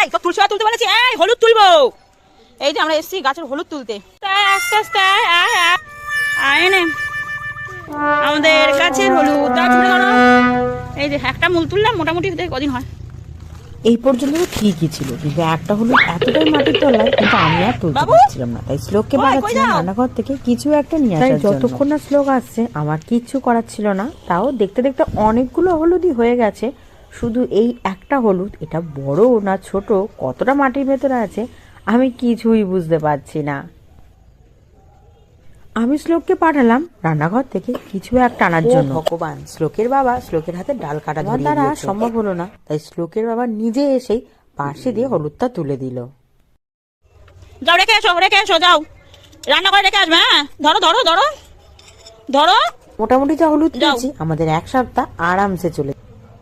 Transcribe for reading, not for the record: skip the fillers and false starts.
এই তো তুলসী তুলতে বলেছি, এই হলুদ তুলবো। এই যে আমরা এসছি গাছের হলুদ তুলতে, আস্তে আস্তে আয় নে আমাদের গাছের হলুদ। এই যে একটা মূল তুললাম, মোটামুটি কদিন হয়। এই পর্যন্ত ঠিকই ছিল, কিন্তু একটা হলো এতটাই মাটির তলায়, কিন্তু আমি আর তুলতে পারছিলাম না। তাই শ্লোককে পাঠাচ্ছিলাম রান্নাঘর থেকে কিছু একটা নিয়ে আসার জন্য। যতক্ষণ না শ্লোক আসছে আমার কিচ্ছু করার ছিল না। তাও দেখতে দেখতে অনেকগুলো হলুদই হয়ে গেছে। শুধু এই একটা হলুদ, এটা বড় না ছোট, কতটা মাটির ভেতরে আছে আমি কিছুই বুঝতে পারছি না। আমি শ্লোককে পাঠালাম রান্নাঘর থেকে কিছু একটা আনার জন্য। ভগবান, শ্লোকের বাবা শ্লোকের হাতে ডাল কাটা ধরিয়ে দ্বারা সম্ভব হলো না, তাই শ্লোকের বাবা নিজে এসেই পার্শ্বে দিয়ে হলুদটা তুলে দিল। যাও রেখে এসো যাও, রান্না করে রেখে আসবে। হ্যাঁ ধরো ধরো ধরো ধরো। মোটামুটি যা হলুদ পেয়েছি আমাদের এক সপ্তাহ আরামসে চলে।